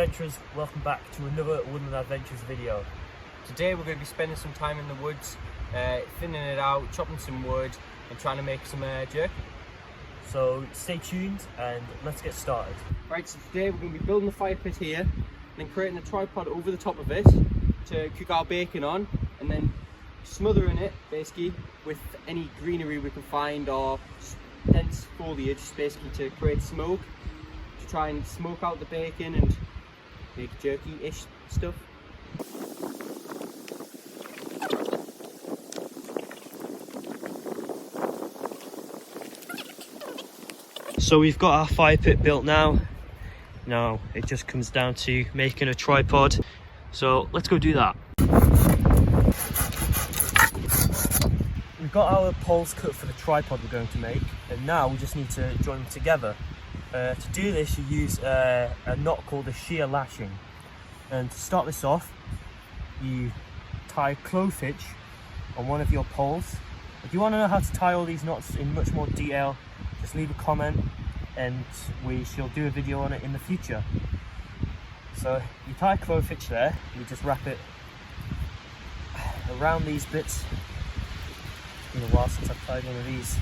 adventurers, welcome back to another Woodland Adventures video. Today we're going to be spending some time in the woods, thinning it out, chopping some wood and trying to make some jerky. So stay tuned and let's get started. Right, so today we're going to be building the fire pit here and then creating a tripod over the top of it to cook our bacon on, and then smothering it basically with any greenery we can find or dense foliage, basically to create smoke, to try and smoke out the bacon and make jerky-ish stuff. So we've got our fire pit built now. Now it just comes down to making a tripod. So let's go do that. We've got our poles cut for the tripod we're going to make, and now we just need to join them together. To do this, you use a knot called a shear lashing. And to start this off, you tie a clove hitch on one of your poles. If you want to know how to tie all these knots in much more detail, just leave a comment and we shall do a video on it in the future. So you tie a clove hitch there, you just wrap it around these bits. It's been a while since I've tied one of these.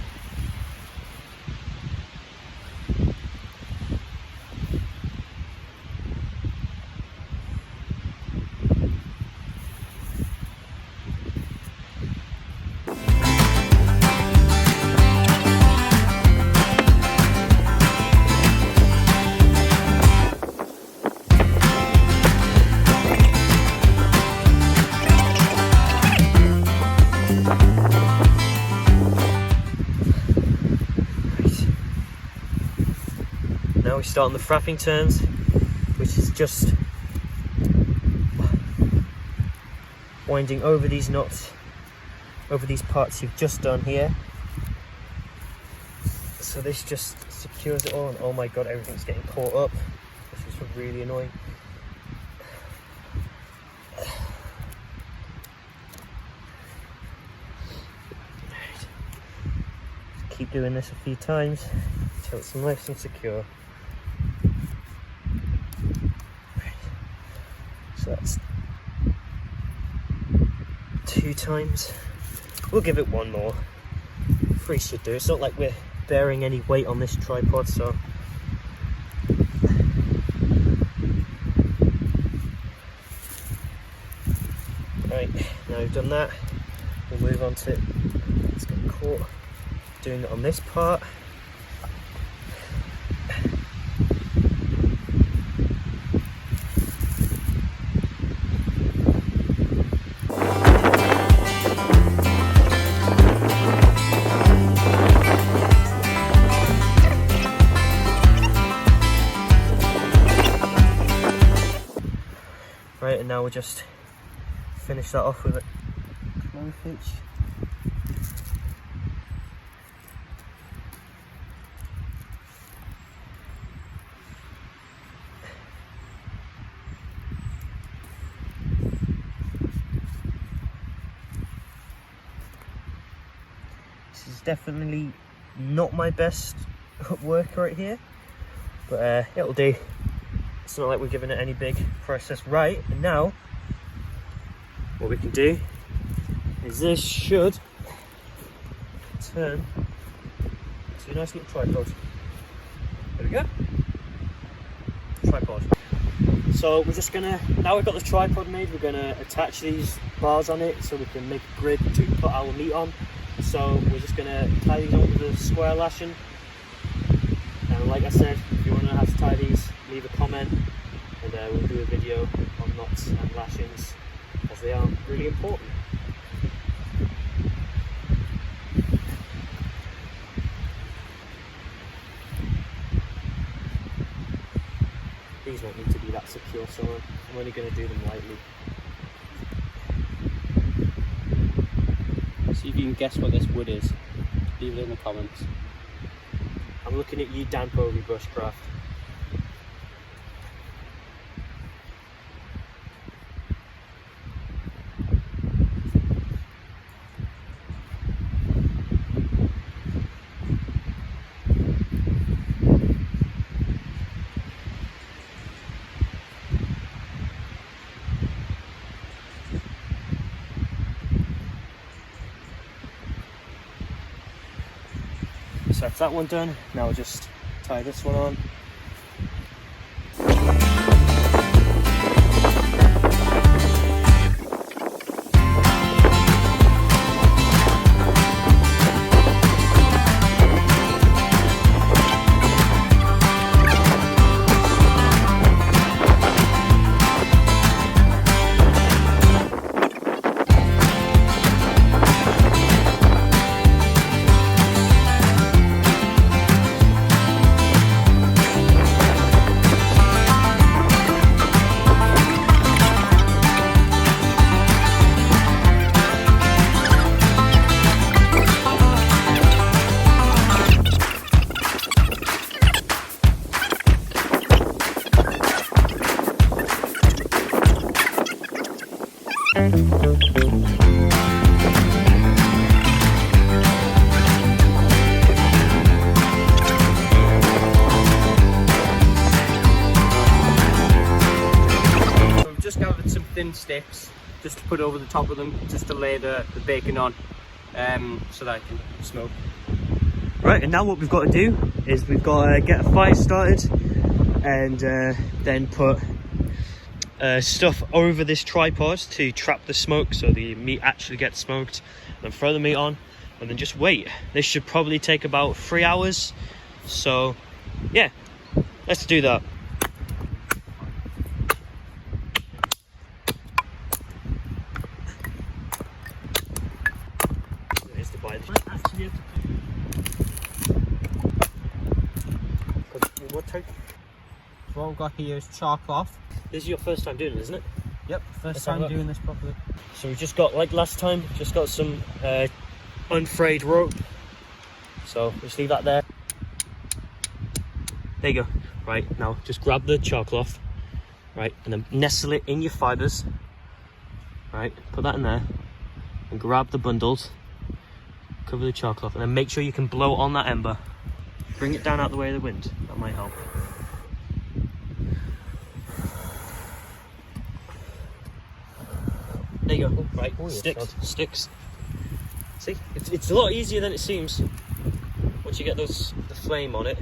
Now we start on the frapping turns, which is just winding over these knots, over these parts you've just done here. So this just secures it all, and oh my god, everything's getting caught up. This is really annoying. Keep doing this a few times until it's nice and secure. So that's 2 times. We'll give it 1 more. 3 should do. It's not like we're bearing any weight on this tripod, so. Right, now we've done that, we'll move on to, let's get caught doing it on this part. Right, and now we'll just finish that off with a clove hitch. This is definitely not my best work right here, but it'll do. It's not like we're giving it any big process. Right, and now what we can do is this should turn to a nice little tripod. There we go. Tripod. So we're just gonna, now we've got the tripod made, we're gonna attach these bars on it so we can make a grid to put our meat on. So we're just gonna tie these on with a square lashing. And like I said, if you want to know how to tie these, leave a comment and we'll do a video on knots and lashings, as they are really important. These won't need to be that secure, so I'm only going to do them lightly. See if you can guess what this wood is. Leave it in the comments. I'm looking at you, Dan Povey Bushcraft. So that's that one done. Now we'll just tie this one on. Just gathered some thin sticks just to put over the top of them, just to lay the bacon on, so that I can smoke. Right, and now what we've got to do is we've got to get a fire started and then put stuff over this tripod to trap the smoke so the meat actually gets smoked, then throw the meat on and then just wait. This should probably take about 3 hours, so yeah, let's do that. So what we've got here is char cloth. This is your first time doing it, isn't it? Yep, first time doing this properly. So we've just got, like last time, just got some unfrayed rope. So just leave that there. There you go. Right, now just grab the char cloth, right, and then nestle it in your fibres. Right, put that in there, and grab the bundles, cover the char cloth, and then make sure you can blow on that ember. Bring it down out the way of the wind, that might help. There you go. Right, sticks. See, it's a lot easier than it seems once you get the flame on it.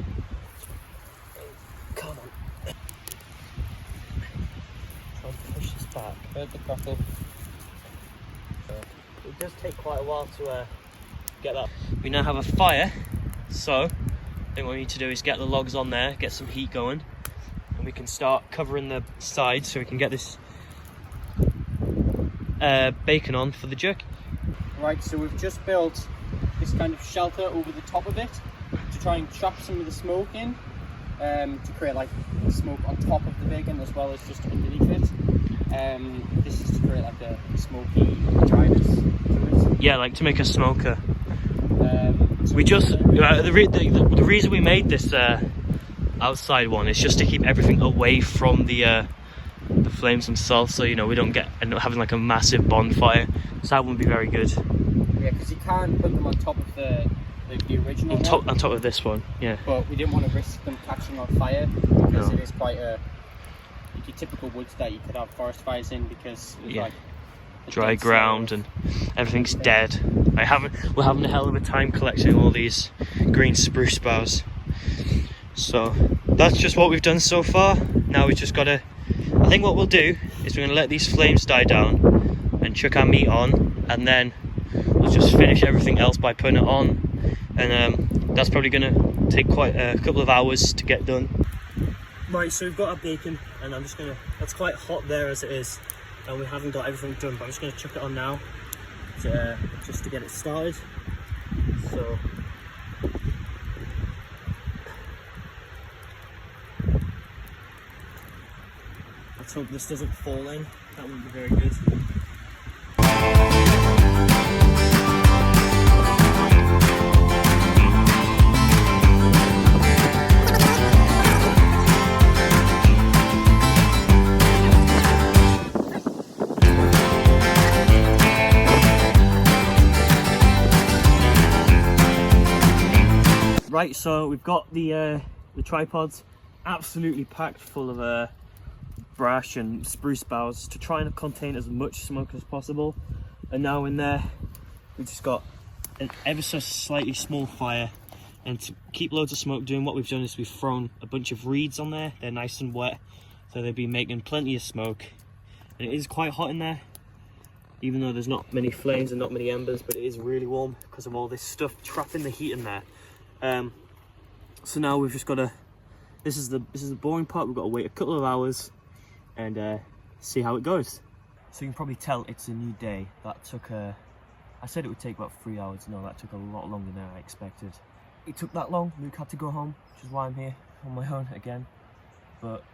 Come on. Try and push this back. Heard the crackle. It does take quite a while to get that. We now have a fire, so I think what we need to do is get the logs on there, get some heat going, and we can start covering the sides so we can get this bacon on for the jerky. Right, so we've just built this kind of shelter over the top of it to try and trap some of the smoke in, to create like smoke on top of the bacon as well as just underneath it. This is to create like a smoky dryness to it. Yeah, like to make a smoker. So We just the reason we made this outside one is just to keep everything away from the flames themselves, so you know we don't end up having like a massive bonfire. So that wouldn't be very good. Yeah, because you can put them on top of the original one. On top of this one, yeah. But we didn't want to risk them catching on fire because it is quite your typical woods that you could have forest fires in, because it's like dry ground and everything's dead. We're having a hell of a time collecting all these green spruce boughs. So that's just what we've done so far. Now we've just got to, I think what we'll do is we're going to let these flames die down and chuck our meat on, and then we'll just finish everything else by putting it on, and that's probably going to take quite a couple of hours to get done. Right, so we've got our bacon, and I'm just going to, that's quite hot there as it is, and we haven't got everything done, but I'm just going to chuck it on now just to get it started. So let's hope this doesn't fall in. That wouldn't be very good. Right, so we've got the tripods absolutely packed full of brash and spruce boughs to try and contain as much smoke as possible. And now in there, we've just got an ever so slightly small fire And to keep loads of smoke doing, what we've done is we've thrown a bunch of reeds on there. They're nice and wet, so they'll be making plenty of smoke. And it is quite hot in there, even though there's not many flames and not many embers, but it is really warm because of all this stuff trapping the heat in there. So now we've just got to, this is the boring part. We've got to wait a couple of hours and see how it goes. So you can probably tell it's a new day. That took I said it would take about 3 hours. No, that took a lot longer than I expected. It took that long. Luke had to go home, which is why I'm here on my own again. But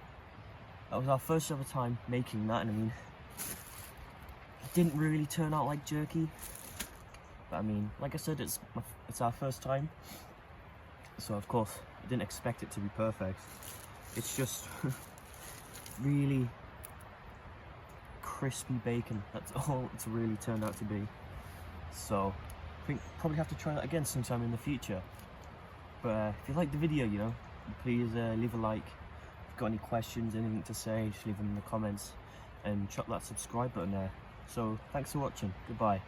that was our first ever time making that, and I mean, it didn't really turn out like jerky. But I mean, like I said, it's our first time. So of course, I didn't expect it to be perfect. It's just really crispy bacon. That's all it's really turned out to be. So I think probably have to try that again sometime in the future. But if you like the video, you know, please leave a like. If you've got any questions, anything to say, just leave them in the comments and chuck that subscribe button there. So thanks for watching. Goodbye.